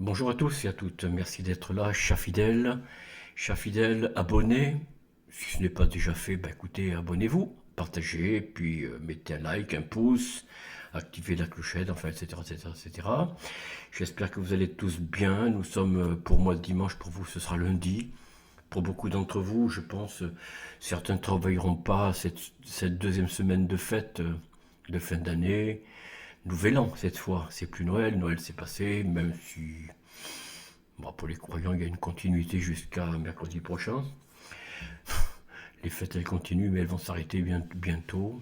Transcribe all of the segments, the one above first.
Bonjour à tous et à toutes, merci d'être là, chers fidèles, abonnés. Si ce n'est pas déjà fait, bah écoutez, abonnez-vous, partagez, puis mettez un like, un pouce, activez la clochette, enfin, etc., etc., etc. J'espère que vous allez tous bien. Nous sommes, pour moi, dimanche, pour vous, ce sera lundi. Pour beaucoup d'entre vous, je pense, certains ne travailleront pas cette deuxième semaine de fête de fin d'année. Nouvel an, cette fois. C'est plus Noël. Noël s'est passé, même si bon, pour les croyants, il y a une continuité jusqu'à mercredi prochain. Les fêtes, elles continuent, mais elles vont s'arrêter bientôt.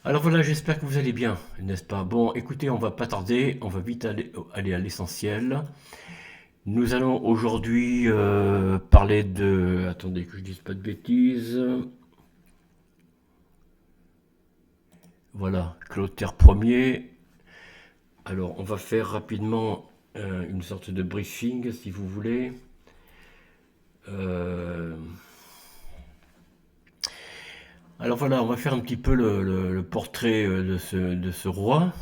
Alors voilà, j'espère que vous allez bien, n'est-ce pas? Bon, écoutez, on va pas tarder, on va vite aller à l'essentiel. Nous allons aujourd'hui parler de... Attendez que je dise pas de bêtises. Voilà, Clotaire Ier. Alors, on va faire rapidement une sorte de briefing, si vous voulez. Euh, Alors voilà, on va faire un petit peu le portrait de ce roi.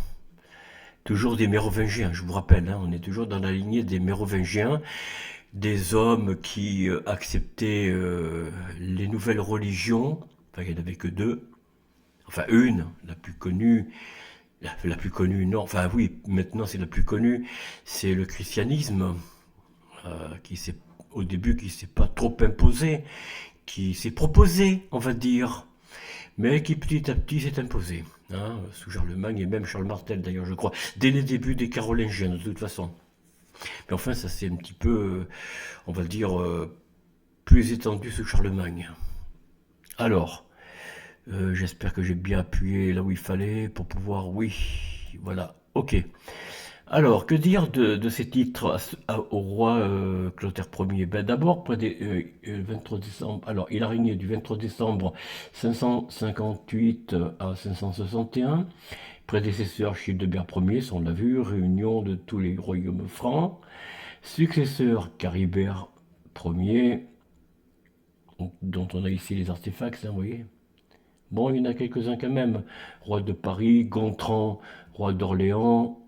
Toujours des Mérovingiens, je vous rappelle, hein, on est toujours dans la lignée des Mérovingiens, des hommes qui acceptaient les nouvelles religions. Enfin, il n'y en avait que deux. Enfin, une, la plus connue. La plus connue, non. Enfin, oui, maintenant c'est la plus connue. C'est le christianisme, qui s'est, au début, qui s'est pas trop imposé, qui s'est proposé, on va dire, mais qui petit à petit s'est imposé. Hein, sous Charlemagne et même Charles Martel d'ailleurs, je crois, dès les débuts des Carolingiens, de toute façon. Mais enfin, ça c'est un petit peu, on va dire, plus étendu sous Charlemagne. Alors, j'espère que j'ai bien appuyé là où il fallait pour pouvoir, oui, voilà, ok. Alors, que dire de ces titres au roi Clotaire Ier? Ben, d'abord, près des 23 décembre. Alors, il a régné du 23 décembre 558 à 561. Prédécesseur Childebert Ier, ça on l'a vu, réunion de tous les royaumes francs. Successeur Caribert Ier, dont on a ici les artefacts, hein, vous voyez. Bon, il y en a quelques-uns quand même. Roi de Paris, Gontran, roi d'Orléans,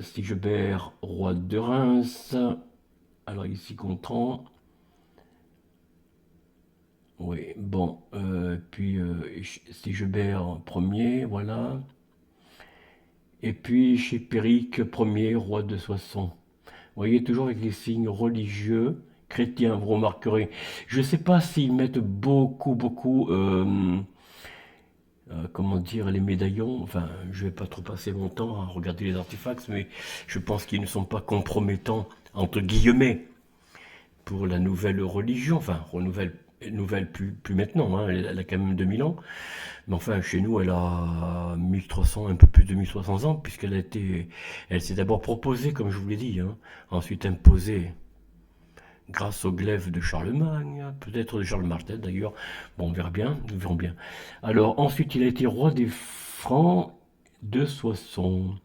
Sigebert, roi de Reims. Alors ici, Gontran. Oui, bon. Puis Sigebert Ier, voilà. Et puis Chipéric Ier, roi de Soissons. Vous voyez, toujours avec les signes religieux, chrétiens, vous remarquerez. Je ne sais pas s'ils mettent beaucoup, comment dire, les médaillons. Enfin, je ne vais pas trop passer mon temps à regarder les artefacts, mais je pense qu'ils ne sont pas compromettants, entre guillemets, pour la nouvelle religion. Enfin, nouvelle plus maintenant, hein, elle a quand même 2000 ans. Mais enfin, chez nous, elle a 1300, un peu plus de 1300 ans, elle s'est d'abord proposée, comme je vous l'ai dit, hein, ensuite imposée grâce au glaive de Charlemagne, peut-être de Charles Martel d'ailleurs. Bon, on verra bien, nous verrons bien. Alors, ensuite, il a été roi des Francs de Soissons,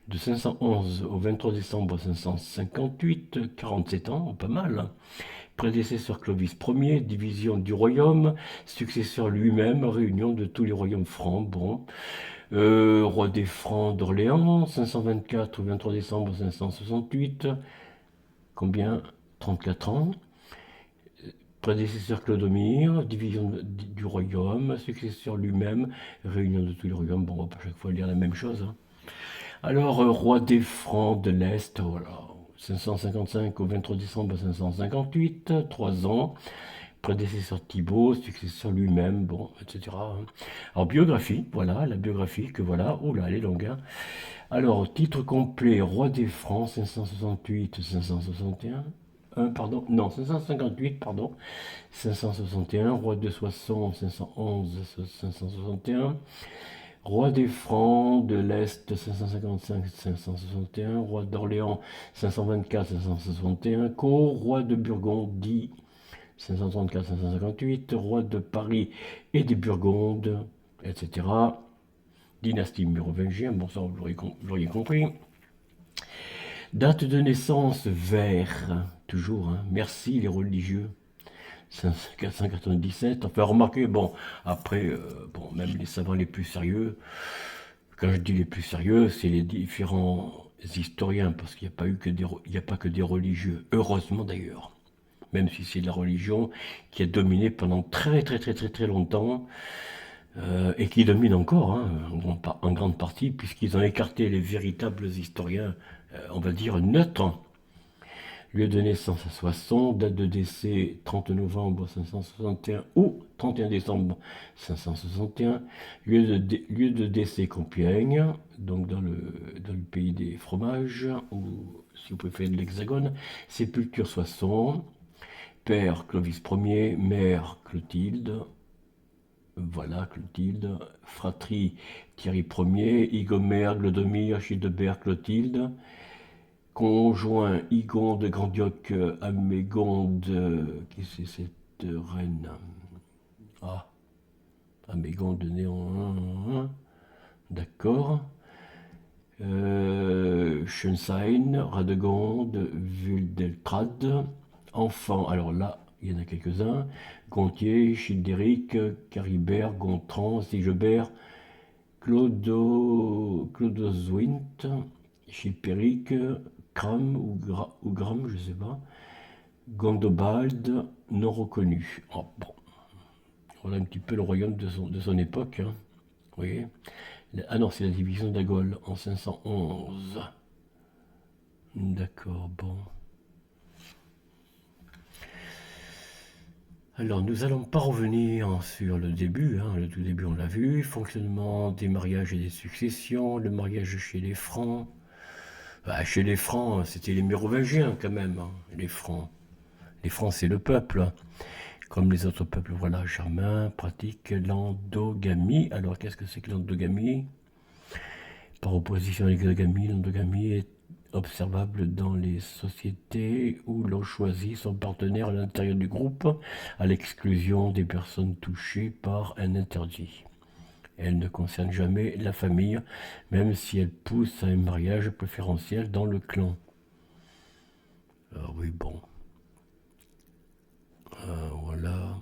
de 511 au 23 décembre 558, 47 ans, pas mal, hein. Prédécesseur Clovis Ier, division du royaume, successeur lui-même, réunion de tous les royaumes francs. Bon, roi des Francs d'Orléans, 524 au 23 décembre 568, combien? 34 ans. Prédécesseur Clodomir, division du royaume, successeur lui-même, réunion de tous les royaumes. Bon, on va pas chaque fois lire la même chose, hein. Alors, roi des Francs de l'Est, voilà. 555 au 23 décembre 558, 3 ans. Prédécesseur Thibaut, successeur lui-même, bon, etc. Alors, biographie, voilà, la biographie que voilà. Oh là, elle est longue, hein. Alors, titre complet, roi des Francs, 568-561. Pardon, non, 558, pardon, 561, roi de Soissons, 511-561, roi des Francs de l'Est, 555-561, roi d'Orléans, 524-561, roi de Burgondie, 534-558, roi de Paris et des Burgondes, etc. Dynastie mérovingienne, bon ça vous l'auriez compris. Date de naissance vers, toujours, hein, merci les religieux, 497. Enfin, remarquez, bon, après, bon, même les savants les plus sérieux, quand je dis les plus sérieux, c'est les différents historiens, parce qu'il n'y a pas eu que il n'y a pas que des religieux, heureusement d'ailleurs. Même si c'est la religion qui a dominé pendant très très très très très longtemps, et qui domine encore, hein, en grande partie, puisqu'ils ont écarté les véritables historiens, on va dire neutres. Lieu de naissance à Soissons, date de décès 30 novembre 561 ou 31 décembre 561, lieu de décès Compiègne, donc dans le pays des fromages, ou si vous préférez de l'Hexagone, sépulture Soissons, père Clovis Ier, mère Clotilde, voilà Clotilde, fratrie Thierry Ier, Hygomère, Glodomir, Childebert, Clotilde, conjoint Igon de Grandioc, Amégonde, qui c'est cette reine? Ah, Amégonde née en 1, d'accord. Schönstein, Radegonde, Vuldeltrad, enfant, alors là, il y en a quelques-uns, Gontier, Childéric, Caribert, Gontran, Sigebert, Clodozwint, Chilpéric, Cram ou Gram, je sais pas, Gondobald, non reconnu. Oh, bon. Voilà un petit peu le royaume de son époque, hein. Vous voyez. Ah non, c'est la division de la Gaule en 511. D'accord, bon. Alors, nous allons pas revenir sur le début, hein. Le tout début on l'a vu, fonctionnement des mariages et des successions, le mariage chez les Francs. Bah, chez les Francs, c'était les Mérovingiens quand même, hein, les Francs. Les Francs, c'est le peuple, hein. Comme les autres peuples, voilà, germains, pratiquent l'endogamie. Alors, qu'est-ce que c'est que l'endogamie? Par opposition à l'exogamie, l'endogamie est observable dans les sociétés où l'on choisit son partenaire à l'intérieur du groupe, à l'exclusion des personnes touchées par un interdit. Elle ne concerne jamais la famille, même si elle pousse à un mariage préférentiel dans le clan. Oui, bon. Voilà.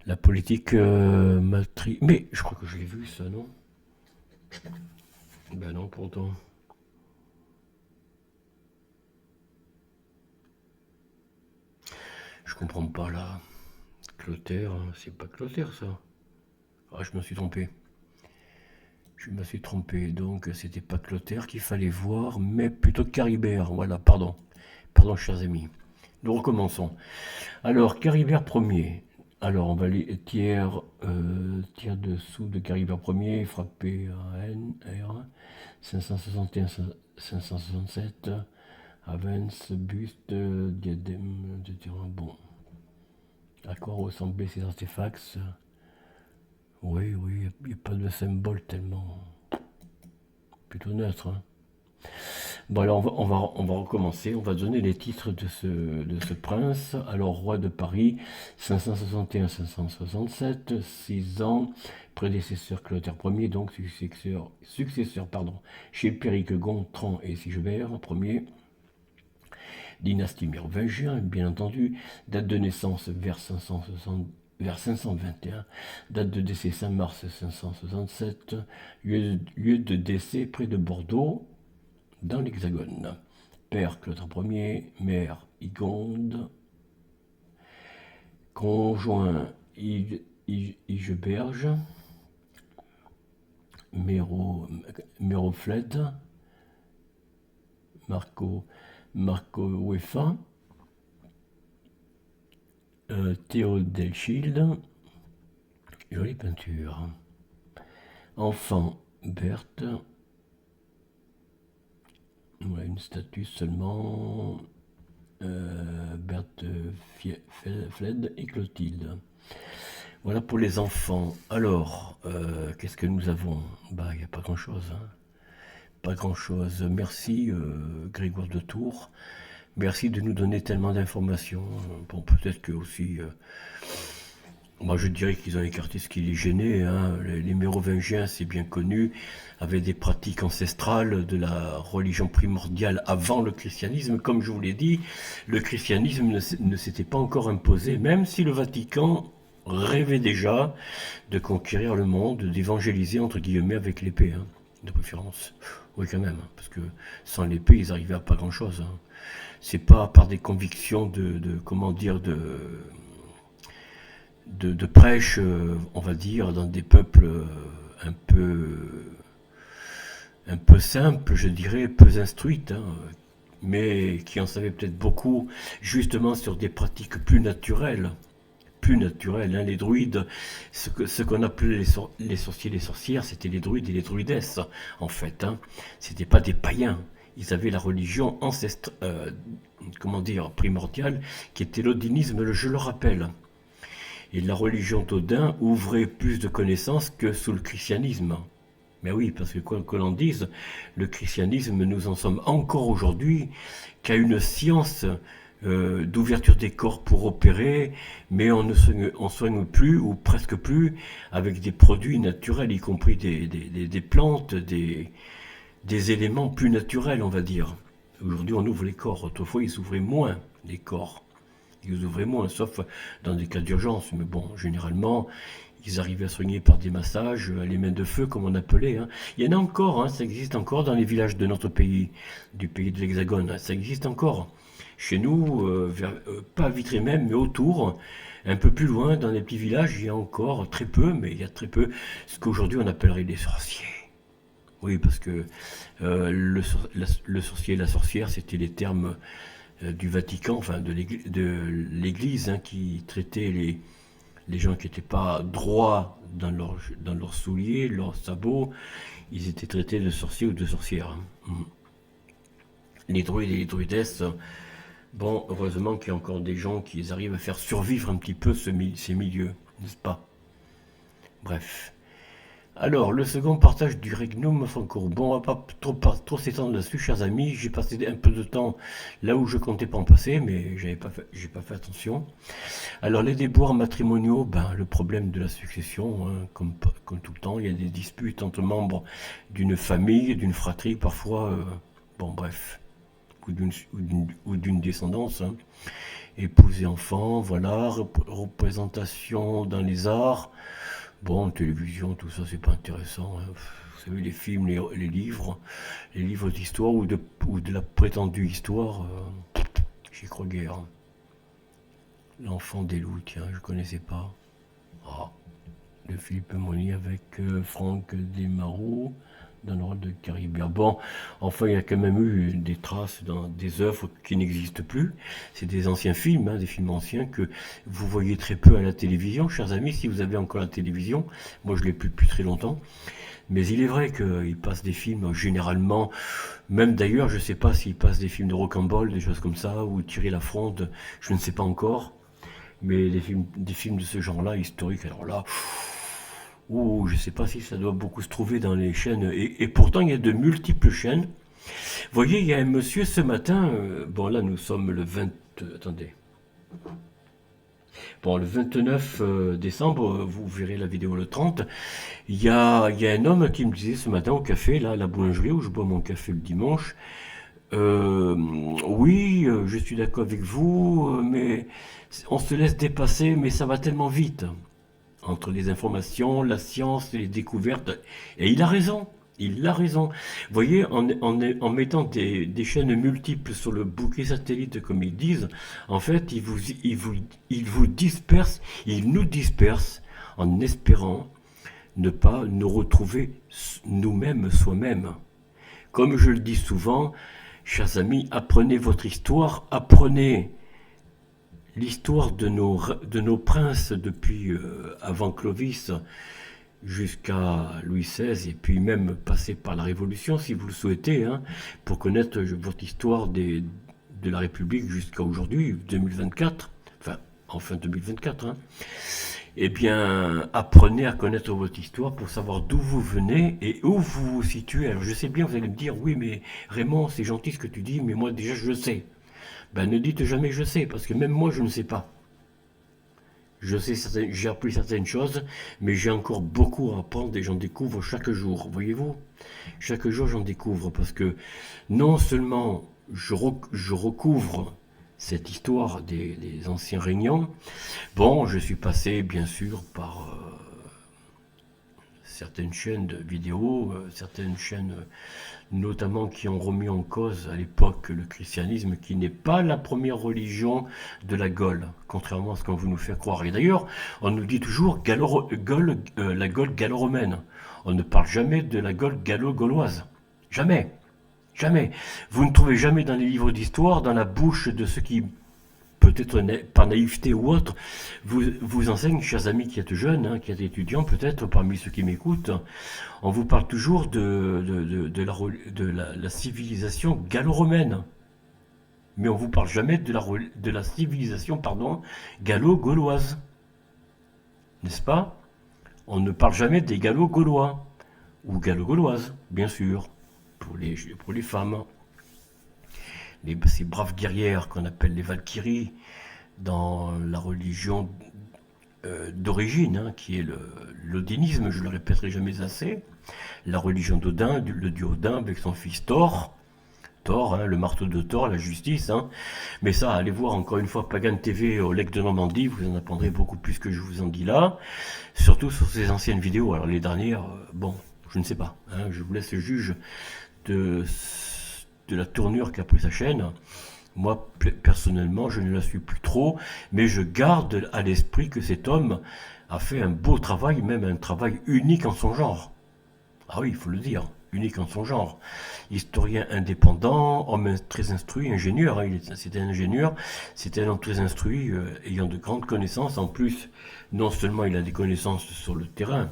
La politique Mais je crois que je l'ai vu ça, non? Ben non, pourtant. Je comprends pas là. Clotaire, c'est pas Clotaire ça. Ah, je me suis trompé. Je me suis trompé, donc c'était pas Clotaire qu'il fallait voir, mais plutôt Caribert. Voilà, pardon. Pardon, chers amis. Nous recommençons. Alors, Caribert Ier. Alors, on va aller tiers dessous de Caribert Ier, frappé à N, R, 561, 567, Avens, buste, diadème, etc. Bon. À quoi ressemblaient ces artefacts? Oui, il n'y a pas de symbole tellement. Plutôt neutre, hein. Bon, alors on va recommencer. On va donner les titres de ce prince. Alors, roi de Paris, 561-567, 6 ans, prédécesseur Clotaire Ier, donc successeur Chilpéric, Gontran et Sigebert Ier. Dynastie mérovingien, bien entendu. Date de naissance vers 521, date de décès 5 mars 567, lieu de décès près de Bordeaux, dans l'Hexagone. Père Clotaire Ier, mère Igonde, conjoint Igeberge, Mérofled, Marco Wefa, Théodelschild, jolie peinture. Enfant Berthe, ouais, une statue seulement. Berthe Fled et Clotilde. Voilà pour les enfants. Alors, qu'est-ce que nous avons? Bah, il n'y a pas grand-chose, hein. Pas grand-chose. Merci Grégoire de Tours. Merci de nous donner tellement d'informations. Bon, peut-être que aussi... moi, je dirais qu'ils ont écarté ce qui les gênait, hein. Les Mérovingiens, c'est bien connu, avaient des pratiques ancestrales de la religion primordiale avant le christianisme. Comme je vous l'ai dit, le christianisme ne s'était pas encore imposé, même si le Vatican rêvait déjà de conquérir le monde, d'évangéliser, entre guillemets, avec l'épée, hein. de préférence. Oui, quand même, hein, parce que sans l'épée, ils arrivaient à pas grand-chose, hein. C'est pas par des convictions comment dire, de prêche, on va dire, dans des peuples un peu, un peu simples, je dirais, peu instruites, hein, mais qui en savaient peut-être beaucoup, justement sur des pratiques plus naturelles. Plus naturelles, hein. Les druides, ce qu'on appelait les sorciers et les sorcières, c'était les druides et les druidesses, en fait, hein. C'était pas des païens. Ils avaient la religion comment dire, primordiale, qui était l'odinisme, je le rappelle. Et la religion d'Odin ouvrait plus de connaissances que sous le christianisme. Mais oui, parce que quoi que l'on dise, le christianisme, nous en sommes encore aujourd'hui qu'à une science d'ouverture des corps pour opérer, mais on soigne plus, ou presque plus, avec des produits naturels, y compris des plantes, des éléments plus naturels, on va dire. Aujourd'hui, on ouvre les corps. Autrefois, ils ouvraient moins les corps. Ils ouvraient moins, sauf dans des cas d'urgence. Mais bon, généralement, ils arrivaient à soigner par des massages, les mains de feu, comme on appelait, hein. Il y en a encore, hein, ça existe encore dans les villages de notre pays, du pays de l'Hexagone, hein, ça existe encore. Chez nous, pas à Vitré même, mais autour, un peu plus loin, dans les petits villages, il y a encore très peu, mais il y a très peu, ce qu'aujourd'hui on appellerait des sorciers. Oui, parce que le sorcier et la sorcière, c'était les termes du Vatican, enfin de l'Église, hein, qui traitait les gens qui n'étaient pas droits dans leurs souliers, leurs sabots, ils étaient traités de sorciers ou de sorcières, hein. Les druides et les druidesses, bon, heureusement qu'il y a encore des gens qui arrivent à faire survivre un petit peu ces milieux, n'est-ce pas? Bref. Alors, le second partage du Regnum Francorum. Bon, on va pas trop s'étendre là-dessus, chers amis. J'ai passé un peu de temps là où je comptais pas en passer, mais j'ai pas fait attention. Alors, les déboires matrimoniaux, ben, le problème de la succession, hein, comme tout le temps, il y a des disputes entre membres d'une famille, d'une fratrie, parfois, bon, bref, ou d'une descendance, hein. Épouse et enfants, voilà, représentation dans les arts. Bon, télévision, tout ça, c'est pas intéressant, hein. Vous savez, les films, les livres d'histoire ou de la prétendue histoire, j'y crois guère. L'enfant des loups, tiens, je connaissais pas. Ah, de Philippe Moni avec Franck Desmarais dans le rôle de Caribert. Bon, enfin, il y a quand même eu des traces dans des œuvres qui n'existent plus. C'est des anciens films, hein, des films anciens que vous voyez très peu à la télévision, chers amis, si vous avez encore la télévision. Moi, je l'ai plus depuis très longtemps. Mais il est vrai qu'il passe des films, généralement, même d'ailleurs, je ne sais pas s'il passe des films de Rocambole, des choses comme ça, ou Thierry Lafronde, je ne sais pas encore. Mais des films de ce genre-là, historiques, alors là, ouh, je ne sais pas si ça doit beaucoup se trouver dans les chaînes. Et pourtant, il y a de multiples chaînes. Vous voyez, il y a un monsieur ce matin, bon là nous sommes le 20, attendez, bon le 29 décembre, vous verrez la vidéo le 30, il y a un homme qui me disait ce matin au café, là, à la boulangerie où je bois mon café le dimanche, oui, je suis d'accord avec vous, mais on se laisse dépasser, mais ça va tellement vite entre les informations, la science, les découvertes. Et il a raison. Il a raison. Vous voyez, en mettant des chaînes multiples sur le bouquet satellite, comme ils disent, en fait, ils vous dispersent, ils nous dispersent en espérant ne pas nous retrouver nous-mêmes, soi-même. Comme je le dis souvent, chers amis, apprenez votre histoire, apprenez l'histoire de nos princes depuis avant Clovis jusqu'à Louis XVI, et puis même passer par la Révolution si vous le souhaitez, hein, pour connaître votre histoire de la République jusqu'à aujourd'hui, 2024, enfin 2024, hein. Eh bien, apprenez à connaître votre histoire pour savoir d'où vous venez et où vous vous situez. Alors je sais bien, vous allez me dire, oui, mais Raymond, c'est gentil ce que tu dis, mais moi déjà je le sais. Ben ne dites jamais je sais, parce que même moi je ne sais pas. Je sais, j'ai appris certaines choses, mais j'ai encore beaucoup à apprendre et j'en découvre chaque jour, voyez-vous? Chaque jour j'en découvre, parce que non seulement je recouvre cette histoire des anciens régnants, bon, je suis passé bien sûr par certaines chaînes de vidéo, certaines chaînes notamment qui ont remis en cause à l'époque le christianisme, qui n'est pas la première religion de la Gaule, contrairement à ce qu'on veut nous faire croire. Et d'ailleurs, on nous dit toujours la Gaule gallo-romaine. On ne parle jamais de la Gaule gallo-gauloise. Jamais. Jamais. Vous ne trouvez jamais dans les livres d'histoire, dans la bouche de ceux qui, peut-être par naïveté ou autre, vous enseignent, chers amis qui êtes jeunes, qui êtes étudiants peut-être parmi ceux qui m'écoutent, on vous parle toujours de la civilisation gallo-romaine. Mais on ne vous parle jamais de la civilisation, pardon, gallo-gauloise. N'est-ce pas? On ne parle jamais des gallo-gaulois, ou gallo-gauloises, bien sûr, pour les femmes. Ces braves guerrières qu'on appelle les Valkyries dans la religion d'origine, qui est l'odinisme, je ne le répéterai jamais assez, la religion d'Odin, le dieu Odin avec son fils Thor, le marteau de Thor, la justice, mais ça, allez voir encore une fois Pagan TV au Lec de Normandie, vous en apprendrez beaucoup plus que je vous en dis là, surtout sur ces anciennes vidéos. Alors les dernières, bon, je ne sais pas, je vous laisse juge de la tournure qu'a pris sa chaîne. Moi, personnellement, je ne la suis plus trop, mais je garde à l'esprit que cet homme a fait un beau travail, même un travail unique en son genre. Ah oui, il faut le dire, unique en son genre. Historien indépendant, homme très instruit, ingénieur, c'était un ingénieur, c'était un homme très instruit, ayant de grandes connaissances. En plus, non seulement il a des connaissances sur le terrain,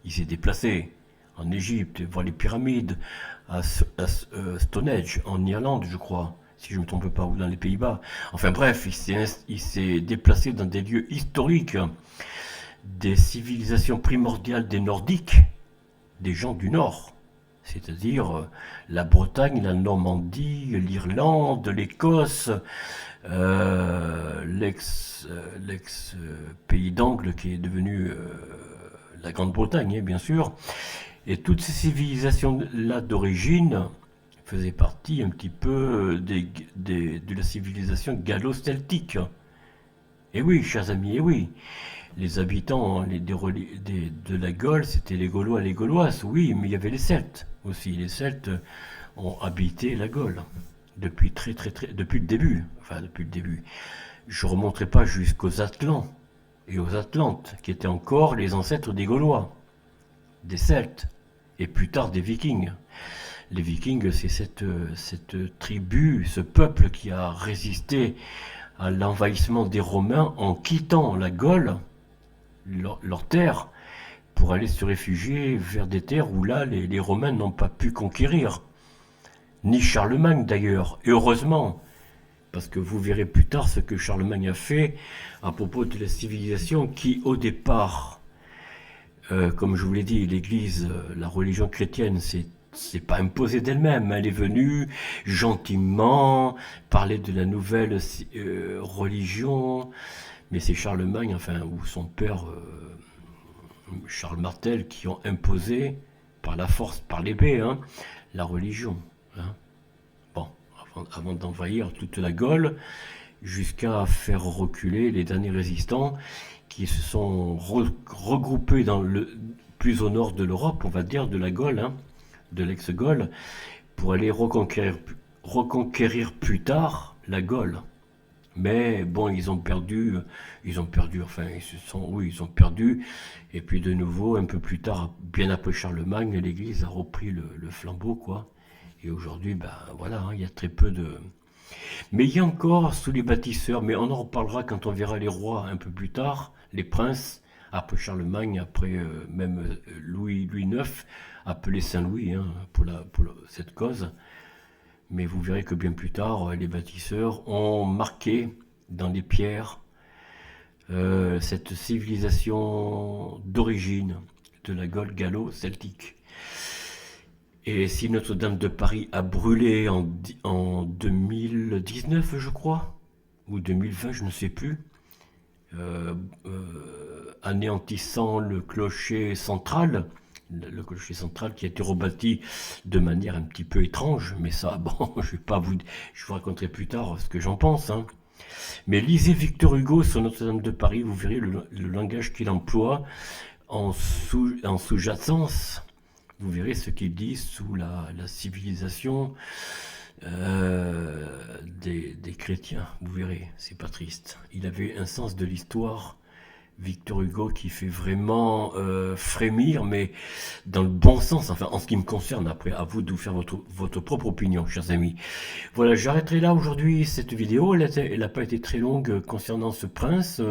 il s'est déplacé en Égypte, voir les pyramides, à Stonehenge, en Irlande, je crois, si je ne me trompe pas, ou dans les Pays-Bas. Enfin bref, il s'est déplacé dans des lieux historiques, des civilisations primordiales des Nordiques, des gens du Nord, c'est-à-dire la Bretagne, la Normandie, l'Irlande, l'Écosse, l'ex-pays d'Angle qui est devenu la Grande-Bretagne, bien sûr. Et toutes ces civilisations-là d'origine faisaient partie un petit peu de la civilisation gallo-celtique. Et oui, chers amis, et oui. Les habitants de la Gaule, c'était les Gaulois et les Gauloises, oui, mais il y avait les Celtes aussi. Les Celtes ont habité la Gaule depuis depuis le début. Enfin, depuis le début. Je ne remonterai pas jusqu'aux Atlants et aux Atlantes, qui étaient encore les ancêtres des Gaulois, des Celtes, et plus tard des Vikings. Les Vikings, c'est cette tribu, ce peuple qui a résisté à l'envahissement des Romains en quittant la Gaule, leur terre, pour aller se réfugier vers des terres où là, les Romains n'ont pas pu conquérir. Ni Charlemagne d'ailleurs, et heureusement, parce que vous verrez plus tard ce que Charlemagne a fait à propos de la civilisation qui, au départ, comme je vous l'ai dit, l'Église, la religion chrétienne, c'est pas imposée d'elle-même. Elle est venue gentiment parler de la nouvelle religion, mais c'est Charlemagne, enfin, ou son père Charles Martel, qui ont imposé par la force, par l'épée, la religion. Bon, avant d'envahir toute la Gaule, jusqu'à faire reculer les derniers résistants qui se sont regroupés plus au nord de l'Europe, on va dire, de la Gaule, de l'ex-Gaule, pour aller reconquérir plus tard la Gaule. Mais bon, ils ont perdu, ils ont perdu, et puis de nouveau, un peu plus tard, bien après Charlemagne, l'Église a repris le flambeau, quoi. Et aujourd'hui, voilà, il y a très peu de... Mais il y a encore sous les bâtisseurs, mais on en reparlera quand on verra les rois un peu plus tard, les princes, après Charlemagne, après même Louis IX, appelé Saint-Louis pour cette cause. Mais vous verrez que bien plus tard, les bâtisseurs ont marqué dans les pierres cette civilisation d'origine de la Gaule gallo-celtique. Et si Notre-Dame de Paris a brûlé en 2019, je crois, ou 2020, je ne sais plus, anéantissant le clocher central qui a été rebâti de manière un petit peu étrange, mais ça, bon, je vous raconterai plus tard ce que j'en pense. Mais lisez Victor Hugo sur Notre-Dame de Paris, vous verrez le langage qu'il emploie en sous-jacence, vous verrez ce qu'il dit sous la civilisation des chrétiens. Vous verrez, c'est pas triste. Il avait un sens de l'histoire, Victor Hugo, qui fait vraiment frémir, mais dans le bon sens, enfin en ce qui me concerne. Après, à vous de vous faire votre propre opinion, chers amis. Voilà, j'arrêterai là aujourd'hui cette vidéo. Elle n'a pas été très longue concernant ce prince.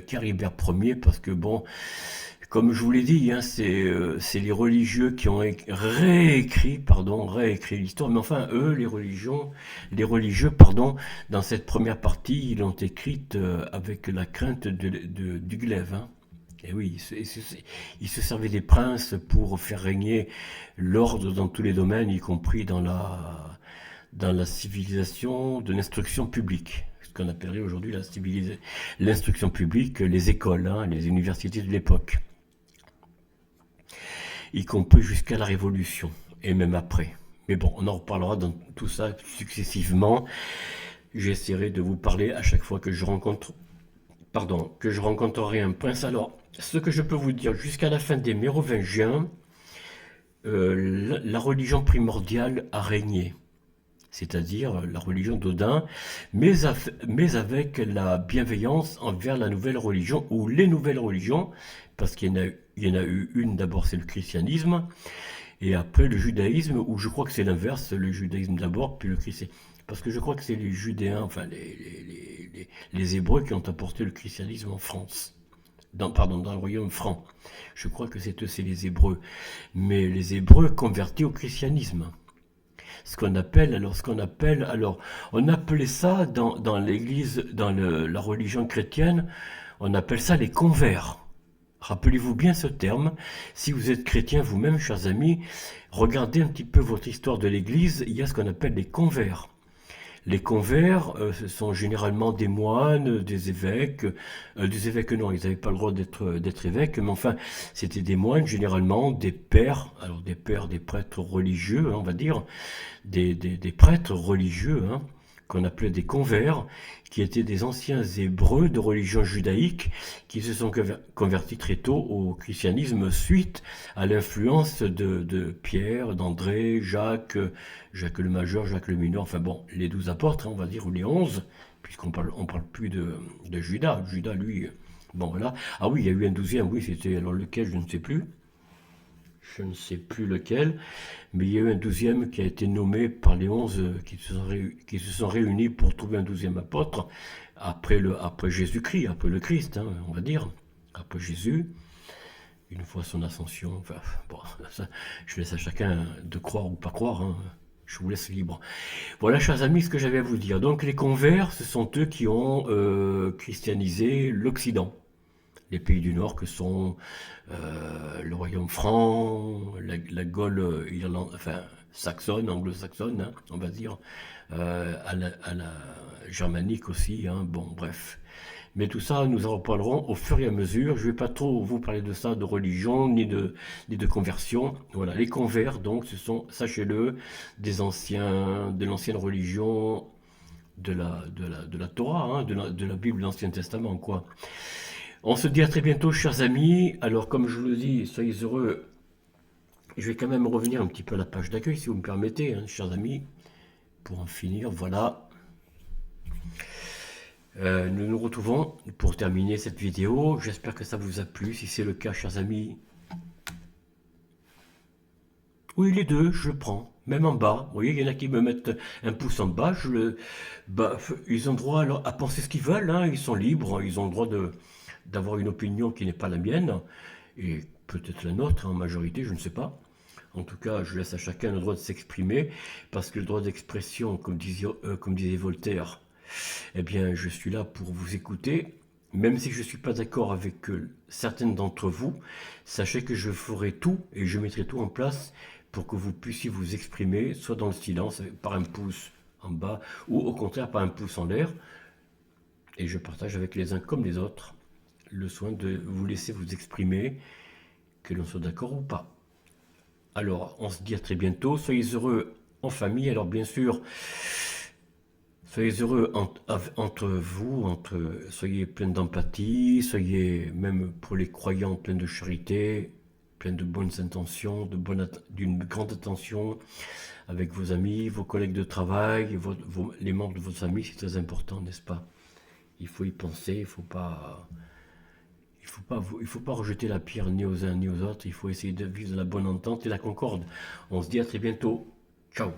Caribert Ier, parce que bon, comme je vous l'ai dit, hein, c'est les religieux qui ont réécrit l'histoire, mais enfin, eux, les religieux, pardon, dans cette première partie, ils l'ont écrite avec la crainte du glaive. Hein. Et oui, ils se servaient des princes pour faire régner l'ordre dans tous les domaines, y compris dans la civilisation de l'instruction publique. Ce qu'on appellerait aujourd'hui l'instruction publique, les écoles, hein, les universités de l'époque, y compris jusqu'à la Révolution, et même après. Mais bon, on en reparlera dans tout ça successivement. J'essaierai de vous parler à chaque fois que je rencontrerai un prince. Alors, ce que je peux vous dire, jusqu'à la fin des Mérovingiens, la religion primordiale a régné, c'est-à-dire la religion d'Odin, mais avec la bienveillance envers la nouvelle religion, ou les nouvelles religions, parce il y en a eu une, d'abord c'est le christianisme, et après le judaïsme, où je crois que c'est l'inverse, le judaïsme d'abord, puis le christianisme. Parce que je crois que c'est les Judéens, enfin les Hébreux qui ont apporté le christianisme en France. Pardon, dans le royaume franc. Je crois que c'est les Hébreux. Mais les Hébreux convertis au christianisme. On appelait ça dans l'église, la religion chrétienne, on appelle ça les convers. Rappelez-vous bien ce terme. Si vous êtes chrétien vous-même, chers amis, regardez un petit peu votre histoire de l'église, il y a ce qu'on appelle les convers. Les convers, ce sont généralement des moines, des évêques non, ils n'avaient pas le droit d'être évêques, mais enfin, c'était des moines, généralement des pères, alors des pères, des prêtres religieux, hein, on va dire, des prêtres religieux, hein, qu'on appelait des convers, qui étaient des anciens Hébreux de religion judaïque, qui se sont convertis très tôt au christianisme suite à l'influence de Pierre, d'André, Jacques le Majeur, Jacques le Mineur, enfin bon, les 12 apôtres, hein, on va dire, ou les 11, puisqu'on parle plus de Judas. Judas, lui, bon voilà. Ah oui, il y a eu un 12e, oui, c'était alors lequel, je ne sais plus. Je ne sais plus lequel, mais il y a eu un 12e qui a été nommé par les 11 qui se sont réunis pour trouver un 12e apôtre après Jésus-Christ, après le Christ, hein, on va dire, après Jésus, une fois son ascension. Enfin, bon, ça, je laisse à chacun de croire ou pas croire, hein, je vous laisse libre. Voilà, chers amis, ce que j'avais à vous dire. Donc, les convers, ce sont eux qui ont christianisé l'Occident. Les pays du Nord que sont le royaume franc, la Gaule enfin saxonne, anglo-saxonne, hein, on va dire, à la germanique aussi, hein, bon bref. Mais tout ça, nous en reparlerons au fur et à mesure. Je ne vais pas trop vous parler de ça, de religion, ni de conversion. Voilà, les convers, donc, ce sont, sachez-le, de l'ancienne religion de la Torah, hein, de la Bible, de l'Ancien Testament, quoi. On se dit à très bientôt, chers amis. Alors, comme je vous le dis, soyez heureux. Je vais quand même revenir un petit peu à la page d'accueil, si vous me permettez, hein, chers amis, pour en finir. Voilà. Nous nous retrouvons pour terminer cette vidéo. J'espère que ça vous a plu. Si c'est le cas, chers amis, oui, les deux, je le prends. Même en bas. Vous voyez, il y en a qui me mettent un pouce en bas. Ils ont droit à penser ce qu'ils veulent. Hein, ils sont libres. Ils ont le droit d'avoir une opinion qui n'est pas la mienne. Et peut-être la nôtre, en majorité, je ne sais pas. En tout cas, je laisse à chacun le droit de s'exprimer. Parce que le droit d'expression, comme disait Voltaire, eh bien, je suis là pour vous écouter. Même si je ne suis pas d'accord avec certaines d'entre vous, sachez que je ferai tout et je mettrai tout en place pour que vous puissiez vous exprimer, soit dans le silence, par un pouce en bas, ou au contraire par un pouce en l'air. Et je partage avec les uns comme les autres le soin de vous laisser vous exprimer, que l'on soit d'accord ou pas. Alors, on se dit à très bientôt. Soyez heureux en famille. Alors, bien sûr, Soyez heureux entre vous, soyez plein d'empathie, soyez même pour les croyants plein de charité, plein de bonnes intentions, d'une grande attention avec vos amis, vos collègues de travail, les membres de vos amis, c'est très important, n'est-ce pas? Il faut y penser, il faut pas rejeter la pierre ni aux uns ni aux autres, il faut essayer de vivre dans la bonne entente et la concorde. On se dit à très bientôt. Ciao!